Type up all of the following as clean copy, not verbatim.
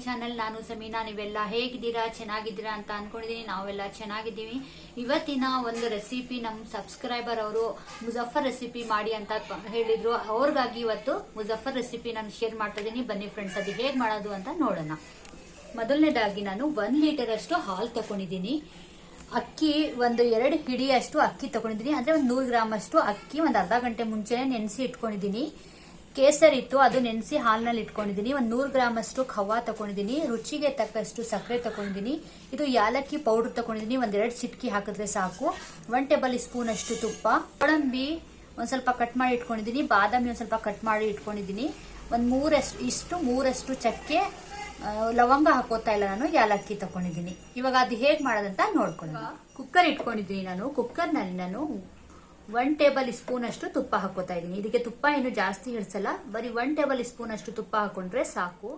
Channel. ನಾನು ಸಮೀನಾ. ನೀವೆಲ್ಲ ಹೇಗಿದ್ದೀರಾ? ಚೆನ್ನಾಗಿದ್ದೀರಾ ಅಂತ ಅನ್ಕೊಂಡಿದೀನಿ. ನಾವೆಲ್ಲ ಚೆನ್ನಾಗಿದ್ದೀವಿ. ಇವತ್ತಿನ ಒಂದು ರೆಸಿಪಿ ನಮ್ಮ ಸಬ್ಸ್ಕ್ರೈಬರ್ ಅವರು ಮುಜಫರ್ ರೆಸಿಪಿ ಮಾಡಿ ಅಂತ ಹೇಳಿದ್ರು. ಅವ್ರಿಗಾಗಿ ಇವತ್ತು ಮುಜಫರ್ ರೆಸಿಪಿ ನಾನು ಶೇರ್ ಮಾಡ್ತಾ ಇದೀನಿ. ಬನ್ನಿ ಫ್ರೆಂಡ್ಸ್, ಅದು ಹೇಗೆ ಮಾಡೋದು ಅಂತ ನೋಡೋಣ. ಮೊದಲನೇದಾಗಿ ನಾನು 1 ಲೀಟರ್ ಅಷ್ಟು ಹಾಲು ತಗೊಂಡಿದ್ದೀನಿ. ಅಕ್ಕಿ ಒಂದು 2 ಹಿಡಿಯಷ್ಟು ಅಕ್ಕಿ ತಗೊಂಡಿದ್ದೀನಿ. ಅಂದ್ರೆ ಒಂದು 100 ಗ್ರಾಮ್ ಅಷ್ಟು ಅಕ್ಕಿ ಒಂದು ಅರ್ಧ ಗಂಟೆ ಮುಂಚೆನೆ ನೆನೆಸಿ ಇಟ್ಕೊಂಡಿದ್ದೀನಿ. ಕೇಸರ್ ಇತ್ತು, ಅದು ನೆನೆಸಿ ಹಾಲಿನಲ್ಲಿ ಇಟ್ಕೊಂಡಿದ್ದೀನಿ. ಒಂದು 100 ಗ್ರಾಮ್ ಅಷ್ಟು ಖವ್ವ ತಗೊಂಡಿದ್ದೀನಿ. ರುಚಿಗೆ ತಕ್ಕಷ್ಟು ಸಕ್ಕರೆ ತಗೊಂಡಿದ್ದೀನಿ. ಇದು ಯಾಲಕ್ಕಿ ಪೌಡರ್ ತಗೊಂಡಿದ್ದೀನಿ. ಒಂದ್ 2 ಚಿಟಕಿ ಹಾಕಿದ್ರೆ ಸಾಕು. 1 ಟೇಬಲ್ ಸ್ಪೂನ್ ಅಷ್ಟು ತುಪ್ಪ, ಗೋಡಂಬಿ ಒಂದ್ ಸ್ವಲ್ಪ ಕಟ್ ಮಾಡಿ ಇಟ್ಕೊಂಡಿದ್ದೀನಿ. ಬಾದಾಮಿ ಒಂದ್ ಸ್ವಲ್ಪ ಕಟ್ ಮಾಡಿ ಇಟ್ಕೊಂಡಿದ್ದೀನಿ. ಒಂದು 3 ಚಕ್ಕೆ, ಲವಂಗ ಹಾಕೋತಾ ಇಲ್ಲ, ನಾನು ಯಾಲಕ್ಕಿ ತಗೊಂಡಿದ್ದೀನಿ. ಇವಾಗ ಅದು ಹೇಗ್ ಮಾಡೋದಂತ ನೋಡ್ಕೊಳ್ಳೋಣ. ಕುಕ್ಕರ್ ಇಟ್ಕೊಂಡಿದ್ದೀನಿ. ನಾನು ಕುಕ್ಕರ್ನಲ್ಲಿ 1 ಟೇಬಲ್ ಸ್ಪೂನ್ ಅಷ್ಟು ತುಪ್ಪ ಹಾಕೋತಾ ಇದ್ದೀನಿ. ಇದಕ್ಕೆ ತುಪ್ಪ ಏನು ಜಾಸ್ತಿ ಹಿಡಿಸಲ್ಲ, ಬರೀ 1 ಟೇಬಲ್ ಸ್ಪೂನ್ ಅಷ್ಟು ತುಪ್ಪ ಹಾಕೊಂಡ್ರೆ ಸಾಕು.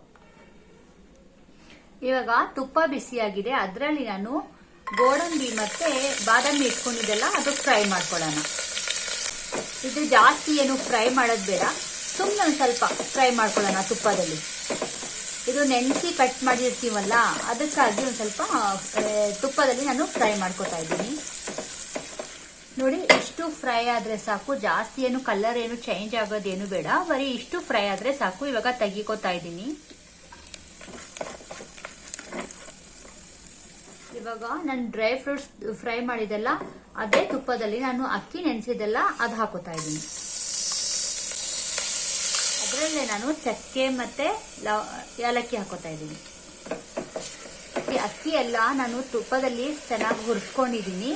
ಇವಾಗ ತುಪ್ಪ ಬಿಸಿಯಾಗಿದೆ. ಅದರಲ್ಲಿ ನಾನು ಗೋಡಂಬಿ ಮತ್ತೆ ಬಾದಾಮಿ ಇಟ್ಕೊಂಡಿದ್ದೆಲ್ಲ ಅದು ಫ್ರೈ ಮಾಡ್ಕೊಳ್ಳೋಣ. ಇದು ಜಾಸ್ತಿ ಏನು ಫ್ರೈ ಮಾಡೋದು ಬೇಡ, ಸುಮ್ಮನೆ ಒಂದು ಸ್ವಲ್ಪ ಫ್ರೈ ಮಾಡ್ಕೊಳ್ಳೋಣ ತುಪ್ಪದಲ್ಲಿ. ಇದು ನೆನೆಸಿ ಕಟ್ ಮಾಡಿರ್ತೀವಲ್ಲ, ಅದಕ್ಕಾಗಿ ಒಂದು ಸ್ವಲ್ಪ ತುಪ್ಪದಲ್ಲಿ ನಾನು ಫ್ರೈ ಮಾಡ್ಕೊತಾ ಇದ್ದೀನಿ. ನೋಡಿ, ಇಷ್ಟು ಫ್ರೈ ಆದ್ರೆ ಸಾಕು. ಜಾಸ್ತಿ ಏನು ಕಲರ್ ಏನು ಚೇಂಜ್ ಆಗೋದೇನು ಬೇಡ, ಬರೀ ಇಷ್ಟು ಫ್ರೈ ಆದ್ರೆ ಸಾಕು. ಇವಾಗ ತೆಗಿಕೋತಾ ಇದ್ದೀನಿ. ಇವಾಗ ನಾನು ಡ್ರೈ ಫ್ರೂಟ್ಸ್ ಫ್ರೈ ಮಾಡಿದೆಲ್ಲ ಅದೇ ತುಪ್ಪದಲ್ಲಿ ನಾನು ಅಕ್ಕಿ ನೆನೆಸಿದೆಲ್ಲ ಅದು ಹಾಕೋತಾ ಇದ್ದೀನಿ. ಅದರಲ್ಲೇ ನಾನು ಚಕ್ಕೆ ಮತ್ತೆ ಯಾಲಕ್ಕಿ ಹಾಕೋತಾ ಇದ್ದೀನಿ. ಈ ಅಕ್ಕಿ ಎಲ್ಲ ನಾನು ತುಪ್ಪದಲ್ಲಿ ಚೆನ್ನಾಗಿ ಹುರ್ಕೊಂಡಿದ್ದೀನಿ.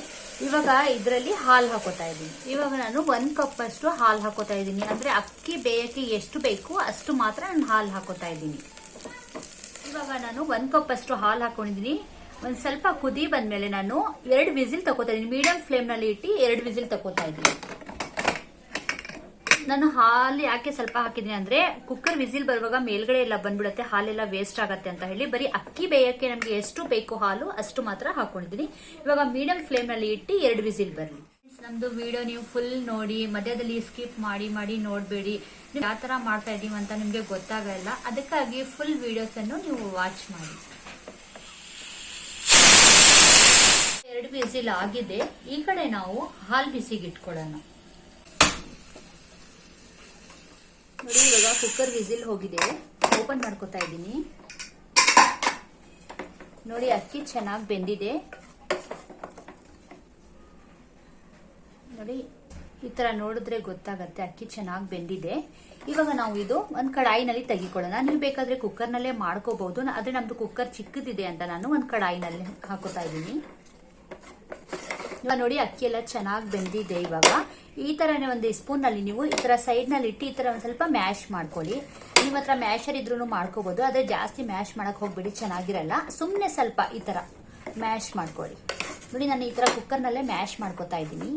ಇವಾಗ ಇದರಲ್ಲಿ ಹಾಲು ಹಾಕೋತಾ ಇದ್ದೀನಿ. ಇವಾಗ ನಾನು 1 ಕಪ್ ಅಷ್ಟು ಹಾಲು ಹಾಕೋತಾ ಇದ್ದೀನಿ. ಅಂದ್ರೆ ಅಕ್ಕಿ ಬೇಯಕ್ಕೆ ಎಷ್ಟು ಬೇಕು ಅಷ್ಟು ಮಾತ್ರ ನಾನು ಹಾಲು ಹಾಕೋತಾ ಇದ್ದೀನಿ. ಇವಾಗ ನಾನು 1 ಕಪ್ ಅಷ್ಟು ಹಾಲು ಹಾಕೊಂಡಿದ್ದೀನಿ. ಒಂದ್ ಸ್ವಲ್ಪ ಕುದಿ ಬಂದ್ಮೇಲೆ ನಾನು 2 ವಿಸಿಲ್ ತಗೋತಾ ಇದ್ದೀನಿ. ಮೀಡಿಯಂ ಫ್ಲೇಮ್ ನಲ್ಲಿ ಇಟ್ಟು 2 ವಿಸಿಲ್ ತಗೋತಾ ಇದ್ದೀನಿ. ನಾನು ಹಾಲು ಯಾಕೆ ಸ್ವಲ್ಪ ಹಾಕಿದ್ದೀನಿ ಅಂದ್ರೆ ಕುಕ್ಕರ್ ವಿಸಿಲ್ ಬರುವಾಗ ಮೇಲ್ಗಡೆ ಎಲ್ಲ ಬಂದ್ಬಿಡುತ್ತೆ, ಹಾಲೆಲ್ಲ ವೇಸ್ಟ್ ಆಗತ್ತೆ ಅಂತ ಹೇಳಿ ಬರೀ ಅಕ್ಕಿ ಬೇಯಕ್ಕೆ ನಮ್ಗೆ ಎಷ್ಟು ಬೇಕು ಹಾಲು ಅಷ್ಟು ಮಾತ್ರ ಹಾಕೊಂಡಿದ್ದೀನಿ. ಇವಾಗ ಮೀಡಿಯಂ ಫ್ಲೇಮ್ ನಲ್ಲಿ ಇಟ್ಟು 2 ವಿಸಿಲ್ ಬರಲಿ. ನಮ್ದು ವಿಡಿಯೋ ನೀವು ಫುಲ್ ನೋಡಿ, ಮಧ್ಯದಲ್ಲಿ ಸ್ಕಿಪ್ ಮಾಡಿ ನೋಡ್ಬೇಡಿ. ಯಾವ ತರ ಮಾಡ್ತಾ ಇದೀವಿ ಅಂತ ನಿಮ್ಗೆ ಗೊತ್ತಾಗಲ್ಲ. ಅದಕ್ಕಾಗಿ ಫುಲ್ ವಿಡಿಯೋಸ್ ಅನ್ನು ನೀವು ವಾಚ್ ಮಾಡಿ. 2 ವಿಸಿಲ್ ಆಗಿದೆ. ಈ ಕಡೆ ನಾವು ಹಾಲು ಬಿಸಿಗೆ ಇಟ್ಕೊಳ್ಳೋಣ. ನೋಡಿ, ಇವಾಗ ಕುಕ್ಕರ್ ವಿಸಿಲ್ ಹೋಗಿದೆ. ಓಪನ್ ಮಾಡ್ಕೊತಾ ಇದ್ದೀನಿ. ನೋಡಿ, ಅಕ್ಕಿ ಚೆನ್ನಾಗಿ ಬೆಂದಿದೆ. ನೋಡಿ, ಈ ತರ ನೋಡಿದ್ರೆ ಗೊತ್ತಾಗತ್ತೆ ಅಕ್ಕಿ ಚೆನ್ನಾಗಿ ಬೆಂದಿದೆ. ಇವಾಗ ನಾವು ಇದು ಒಂದ್ ಕಡಾಯಿನಲ್ಲಿ ತೆಗಿಕೊಳ್ಳೋಣ. ನೀವು ಬೇಕಾದ್ರೆ ಕುಕ್ಕರ್ನಲ್ಲೇ ಮಾಡ್ಕೋಬಹುದು, ಆದ್ರೆ ನಮ್ದು ಕುಕ್ಕರ್ ಚಿಕ್ಕದಿದೆ ಅಂತ ನಾನು ಒಂದ್ ಕಡಾಯಿನಲ್ಲಿ ಹಾಕೋತಾ ಇದ್ದೀನಿ. ಇವಾಗ ನೋಡಿ, ಅಕ್ಕಿ ಎಲ್ಲ ಚೆನ್ನಾಗಿ ಬೆಂದಿದೆ. ಇವಾಗ ಈ ತರನೇ ಒಂದು ಸ್ಪೂನ್ ನಲ್ಲಿ ನೀವು ಈ ತರ ಸೈಡ್ ನಲ್ಲಿ ಇಟ್ಟು ಈ ತರ ಒಂದ್ ಸ್ವಲ್ಪ ಮ್ಯಾಶ್ ಮಾಡ್ಕೊಳ್ಳಿ. ನಿಮ್ಮ ಹತ್ರ ಮ್ಯಾಶರ್ ಇದ್ರೂ ಮಾಡ್ಕೋಬಹುದು, ಆದ್ರೆ ಜಾಸ್ತಿ ಮ್ಯಾಶ್ ಮಾಡಕ್ ಹೋಗ್ಬೇಡಿ, ಚೆನ್ನಾಗಿರಲ್ಲ. ಸುಮ್ನೆ ಸ್ವಲ್ಪ ಈ ತರ ಮ್ಯಾಶ್ ಮಾಡ್ಕೊಳ್ಳಿ. ನೋಡಿ, ನಾನು ಈ ತರ ಕುಕ್ಕರ್ ನಲ್ಲೇ ಮ್ಯಾಶ್ ಮಾಡ್ಕೋತಾ ಇದ್ದೀನಿ.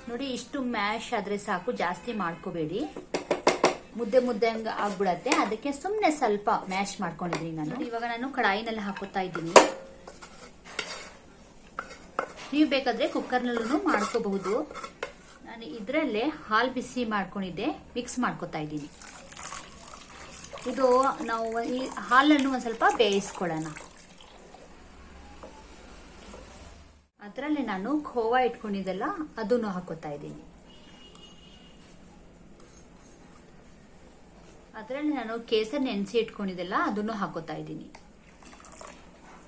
ನೋಡಿ, ಇಷ್ಟು ಮ್ಯಾಶ್ ಆದ್ರೆ ಸಾಕು, ಜಾಸ್ತಿ ಮಾಡ್ಕೋಬೇಡಿ, ಮುದ್ದೆ ಆಗ್ಬಿಡತ್ತೆ. ಅದಕ್ಕೆ ಸುಮ್ನೆ ಸ್ವಲ್ಪ ಮ್ಯಾಶ್ ಮಾಡ್ಕೊಂಡಿದ್ದೀನಿ ನಾನು. ಇವಾಗ ನಾನು ಕಡಾಯಿನಲ್ಲಿ ಹಾಕೋತಾ ಇದ್ದೀನಿ. ನೀವು ಬೇಕಾದ್ರೆ ಕುಕ್ಕರ್ನಲ್ಲೂ ಮಾಡ್ಕೋಬಹುದು. ನಾನು ಇದರಲ್ಲೇ ಹಾಲು ಬಿಸಿ ಮಾಡ್ಕೊಂಡಿದ್ದೆ, ಮಿಕ್ಸ್ ಮಾಡ್ಕೊತಾ ಇದ್ದೀನಿ. ಇದು ನಾವು ಈ ಹಾಲನ್ನು ಒಂದ್ ಸ್ವಲ್ಪ ಬೇಯಿಸ್ಕೊಳ್ಳೋಣ. ಅದರಲ್ಲೇ ನಾನು ಖೋವಾ ಇಟ್ಕೊಂಡಿದ್ದೆಲ್ಲ ಅದನ್ನು ಹಾಕೋತಾ ಇದ್ದೀನಿ. ಅದರಲ್ಲಿ ನಾನು ಕೇಸರ್ ನೆನೆಸಿ ಇಟ್ಕೊಂಡಿದ್ದೆಲ್ಲ ಅದನ್ನು ಹಾಕೋತಾ ಇದ್ದೀನಿ.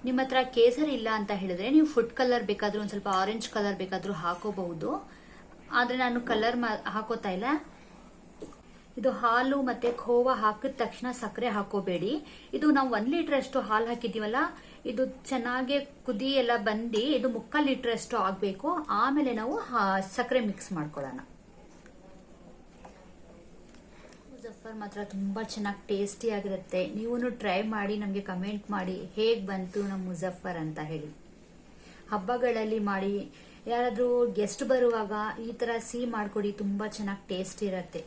ನಿಮ್ಮ ಹತ್ರ ಕೇಸರ್ ಇಲ್ಲ ಅಂತ ಹೇಳಿದ್ರೆ ನೀವು ಫುಡ್ ಕಲರ್ ಬೇಕಾದ್ರೂ ಒಂದ್ ಸ್ವಲ್ಪ ಆರೆಂಜ್ ಕಲರ್ ಬೇಕಾದ್ರೂ ಹಾಕೋಬಹುದು, ಆದ್ರೆ ನಾನು ಕಲರ್ ಹಾಕೋತಾ ಇಲ್ಲ. ಇದು ಹಾಲು ಮತ್ತೆ ಖೋವಾ ಹಾಕಿದ ತಕ್ಷಣ ಸಕ್ಕರೆ ಹಾಕೋಬೇಡಿ. ಇದು ನಾವು 1 ಲೀಟರ್ ಅಷ್ಟು ಹಾಲು ಹಾಕಿದೀವಲ್ಲ, ಇದು ಚೆನ್ನಾಗಿ ಕುದಿ ಎಲ್ಲ ಬಂದು ಇದು 3/4 ಲೀಟರ್ ಅಷ್ಟು ಆಗ್ಬೇಕು. ಆಮೇಲೆ ನಾವು ಸಕ್ಕರೆ ಮಿಕ್ಸ್ ಮಾಡ್ಕೊಳ್ಳೋಣ. ಮುಜಫರ್ ಮಾತ್ರ ತುಂಬಾ ಚೆನ್ನಾಗಿ ಟೇಸ್ಟಿ ಆಗಿರುತ್ತೆ. ನೀವು ಟ್ರೈ ಮಾಡಿ ನಮಗೆ ಕಮೆಂಟ್ ಮಾಡಿ ಹೇಗ್ ಬಂತು ನಮ್ಮ ಮುಜಫರ್ ಅಂತ ಹೇಳಿ. ಹಬ್ಬಗಳಲ್ಲಿ ಮಾಡಿ, ಯಾರಾದ್ರೂ ಗೆಸ್ಟ್ ಬರುವಾಗ ಈ ತರ ಸಿಹಿ ಮಾಡ್ಕೊಡಿ, ತುಂಬಾ ಚೆನ್ನಾಗಿ ಟೇಸ್ಟ್ ಇರತ್ತೆ.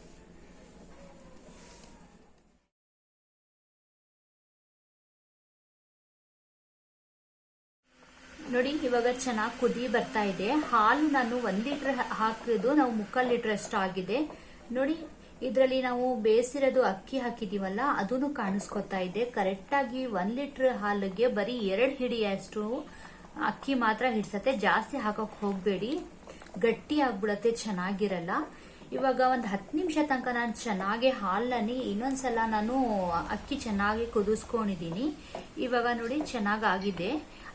ನೋಡಿ, ಇವಾಗ ಚೆನ್ನಾಗಿ ಕುದಿ ಬರ್ತಾ ಇದೆ. ಹಾಲು ನಾನು 1 ಲೀಟರ್ ಹಾಕಿದ್ದು ನಾವು 3/4 ಲೀಟರ್ ಅಷ್ಟು ಆಗಿದೆ. ನೋಡಿ, ಇದರಲ್ಲಿ ನಾವು ಬೇಯಿಸಿರೋದು ಅಕ್ಕಿ ಹಾಕಿದೀವಲ್ಲ ಅದನ್ನು ಕಾಣಿಸ್ಕೊತಾ ಇದೆ. ಕರೆಕ್ಟಾಗಿ 1 ಲೀಟರ್ ಹಾಲಿಗೆ ಬರೀ 2 ಹಿಡಿಯಷ್ಟು ಅಕ್ಕಿ ಮಾತ್ರ ಹಿಡ್ಸತ್ತೆ. ಜಾಸ್ತಿ ಹಾಕಕ್ ಹೋಗ್ಬೇಡಿ, ಗಟ್ಟಿ ಆಗ್ಬಿಡತ್ತೆ, ಚೆನ್ನಾಗಿರಲ್ಲ. ಇವಾಗ ಒಂದು 10 ನಿಮಿಷ ತನಕ ನಾನು ಚೆನ್ನಾಗಿ ಹಾಲಲ್ಲಿ ಇನ್ನೊಂದ್ಸಲ ನಾನು ಅಕ್ಕಿ ಚೆನ್ನಾಗಿ ಕುದಿಸ್ಕೊಂಡಿದ್ದೀನಿ. ಇವಾಗ ನೋಡಿ ಚೆನ್ನಾಗಾಗಿದೆ.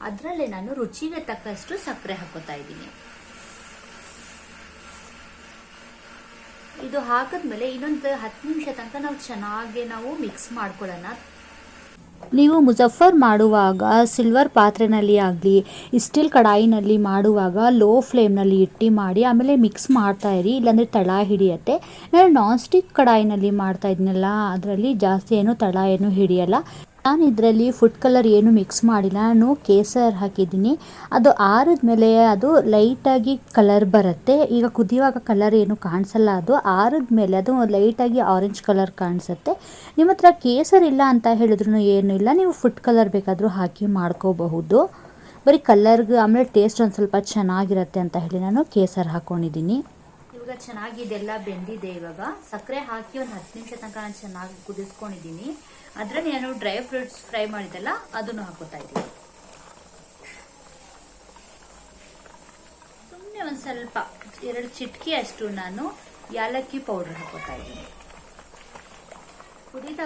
ಅದರಲ್ಲೇ ನಾನು ರುಚಿಗೆ ತಕ್ಕಷ್ಟು ಸಕ್ಕರೆ ಹಾಕೋತಾ ಇದ್ದೀನಿ. ಇದು ಹಾಕಿದ್ಮೇಲೆ ಇನ್ನೊಂದು 10 ನಿಮಿಷ ತನಕ ನಾವು ಮಿಕ್ಸ್ ಮಾಡ್ಕೊಳ್ಳೋಣ. ನೀವು ಮುಜಫರ್ ಮಾಡುವಾಗ ಸಿಲ್ವರ್ ಪಾತ್ರೆನಲ್ಲಿ ಆಗಲಿ ಸ್ಟೀಲ್ ಕಡಾಯಿನಲ್ಲಿ ಮಾಡುವಾಗ ಲೋ ಫ್ಲೇಮ್ನಲ್ಲಿ ಇಟ್ಟು ಮಾಡಿ ಆಮೇಲೆ ಮಿಕ್ಸ್ ಮಾಡ್ತಾ ಇರಿ, ಇಲ್ಲಾಂದರೆ ತಳ ಹಿಡಿಯತ್ತೆ. ನಾನು ನಾನ್ ಸ್ಟಿಕ್ ಕಡಾಯಿನಲ್ಲಿ ಮಾಡ್ತಾ ಇದ್ನಲ್ಲ, ಅದರಲ್ಲಿ ಜಾಸ್ತಿ ಏನು ತಳ ಏನು ಹಿಡಿಯಲ್ಲ. ನಾನು ಇದರಲ್ಲಿ ಫುಡ್ ಕಲರ್ ಏನು ಮಿಕ್ಸ್ ಮಾಡಿಲ್ಲ, ನಾನು ಕೇಸರ್ ಹಾಕಿದ್ದೀನಿ. ಅದು ಆರಿದ್ಮೇಲೆ ಅದು ಲೈಟಾಗಿ ಕಲರ್ ಬರುತ್ತೆ. ಈಗ ಕುದಿಯುವಾಗ ಕಲರ್ ಏನು ಕಾಣಿಸಲ್ಲ, ಅದು ಆರಿದ್ಮೇಲೆ ಅದು ಲೈಟಾಗಿ ಆರೆಂಜ್ ಕಲರ್ ಕಾಣಿಸುತ್ತೆ. ನಿಮ್ಮ ಹತ್ರ ಕೇಸರ್ ಇಲ್ಲ ಅಂತ ಹೇಳಿದ್ರು ಏನೂ ಇಲ್ಲ, ನೀವು ಫುಡ್ ಕಲರ್ ಬೇಕಾದರೂ ಹಾಕಿ ಮಾಡ್ಕೋಬಹುದು. ಬರೀ ಕಲರ್ಗೆ ಆಮೇಲೆ ಟೇಸ್ಟ್ ಒಂದು ಸ್ವಲ್ಪ ಚೆನ್ನಾಗಿರುತ್ತೆ ಅಂತ ಹೇಳಿ ನಾನು ಕೇಸರ್ ಹಾಕ್ಕೊಂಡಿದ್ದೀನಿ. ಇವಾಗ ಚೆನ್ನಾಗಿ ಇದೆಲ್ಲ ಬೆಂದಿದೆ. ಇವಾಗ ಸಕ್ಕರೆ ಹಾಕಿ ಒಂದು 10 ನಿಮಿಷ ತನಕ ನಾನು ಚೆನ್ನಾಗಿ ಕುದಿಸ್ಕೊಂಡಿದ್ದೀನಿ. ಅದರಲ್ಲಿ ನಾನು ಡ್ರೈ ಫ್ರೂಟ್ಸ್ ಫ್ರೈ ಮಾಡಿದ್ದೆಲ್ಲ ಅದನ್ನು ಹಾಕೋತಾ ಇದ್ದೀನಿ. ಸುಮ್ಮನೆ ಒಂದು ಸ್ವಲ್ಪ 2 ಚಿಟಕಿ ಅಷ್ಟು ನಾನು ಯಾಲಕ್ಕಿ ಪೌಡರ್ ಹಾಕೋತಾ ಇದ್ದೀನಿ.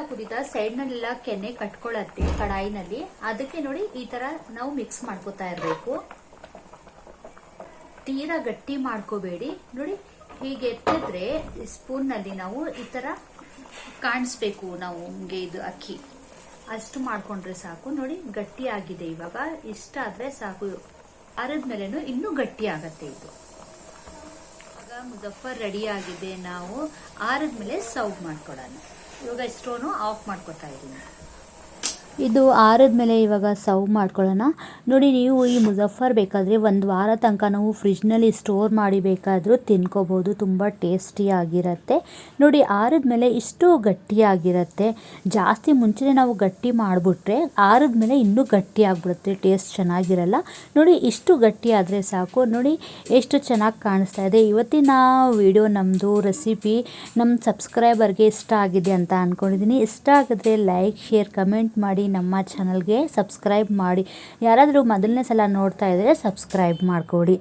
ಕುದೀತಾ ಸೈಡ್ನಲ್ಲೆಲ್ಲ ಕೆನೆ ಕಟ್ಕೊಳ್ಳತ್ತೆ ಕಡಾಯಿನಲ್ಲಿ. ಅದಕ್ಕೆ ನೋಡಿ ಈ ತರ ನಾವು ಮಿಕ್ಸ್ ಮಾಡ್ಕೋತಾ ಇರಬೇಕು. ತೀರಾ ಗಟ್ಟಿ ಮಾಡ್ಕೋಬೇಡಿ. ನೋಡಿ ಹೀಗೆ ಎತ್ತಿದ್ರೆ ಸ್ಪೂನ್ನಲ್ಲಿ ನಾವು ಈ ತರ ಕಾಣಿಸ್ಬೇಕು, ನಾವು ನಮಗೆ ಇದು ಅಕ್ಕಿ ಅಷ್ಟು ಮಾಡ್ಕೊಂಡ್ರೆ ಸಾಕು. ನೋಡಿ ಗಟ್ಟಿ ಆಗಿದೆ. ಇವಾಗ ಇಷ್ಟ ಆದ್ರೆ ಸಾಕು. ಆರಿದ್ಮೇಲೆನು ಇನ್ನೂ ಗಟ್ಟಿ ಆಗತ್ತೆ ಇದು. ಇವಾಗ ಮುಜಫರ್ ರೆಡಿ ಆಗಿದೆ. ನಾವು ಆರಿದ್ಮೇಲೆ ಸರ್ವ್ ಮಾಡ್ಕೊಡೋಣ. ಇವಾಗ ಸ್ಟೋನು ಆಫ್ ಮಾಡ್ಕೊತಾ ಇದ್ದೀನಿ. ಇದು ಆರಿದ್ಮೇಲೆ ಇವಾಗ ಸರ್ವ್ ಮಾಡ್ಕೊಳ್ಳೋಣ. ನೋಡಿ, ನೀವು ಈ ಮುಜಫರ್ ಬೇಕಾದರೆ 1 ವಾರ ತನಕ ನಾವು ಫ್ರಿಜ್ನಲ್ಲಿ ಸ್ಟೋರ್ ಮಾಡಿ ಬೇಕಾದರೂ ತಿನ್ಕೋಬೋದು. ತುಂಬ ಟೇಸ್ಟಿಯಾಗಿರುತ್ತೆ. ನೋಡಿ, ಆರಿದ್ಮೇಲೆ ಇಷ್ಟು ಗಟ್ಟಿಯಾಗಿರುತ್ತೆ. ಜಾಸ್ತಿ ಮುಂಚೆನೇ ನಾವು ಗಟ್ಟಿ ಮಾಡಿಬಿಟ್ರೆ ಆರಿದ್ಮೇಲೆ ಇನ್ನೂ ಗಟ್ಟಿ ಆಗಿಬಿಡುತ್ತೆ, ಟೇಸ್ಟ್ ಚೆನ್ನಾಗಿರಲ್ಲ. ನೋಡಿ, ಇಷ್ಟು ಗಟ್ಟಿ ಆದರೆ ಸಾಕು. ನೋಡಿ ಎಷ್ಟು ಚೆನ್ನಾಗಿ ಕಾಣಿಸ್ತಾ ಇದೆ. ಇವತ್ತಿನ ವಿಡಿಯೋ ನಮ್ಮದು ರೆಸಿಪಿ ನಮ್ಮ ಸಬ್ಸ್ಕ್ರೈಬರ್ಗೆ ಇಷ್ಟ ಆಗಿದೆ ಅಂತ ಅಂದ್ಕೊಂಡಿದ್ದೀನಿ. ಇಷ್ಟ ಆಗಿದ್ರೆ ಲೈಕ್, ಶೇರ್, ಕಮೆಂಟ್ ಮಾಡಿ. ನಮ್ಮ ಚಾನಲ್ಗೆ ಸಬ್ಸ್ಕ್ರೈಬ್ ಮಾಡಿ. ಯಾರಾದರೂ ಮೊದಲನೇ ಸಲ ನೋಡ್ತಾ ಇದ್ದರೆ ಸಬ್ಸ್ಕ್ರೈಬ್ ಮಾಡಿಕೊಡಿ.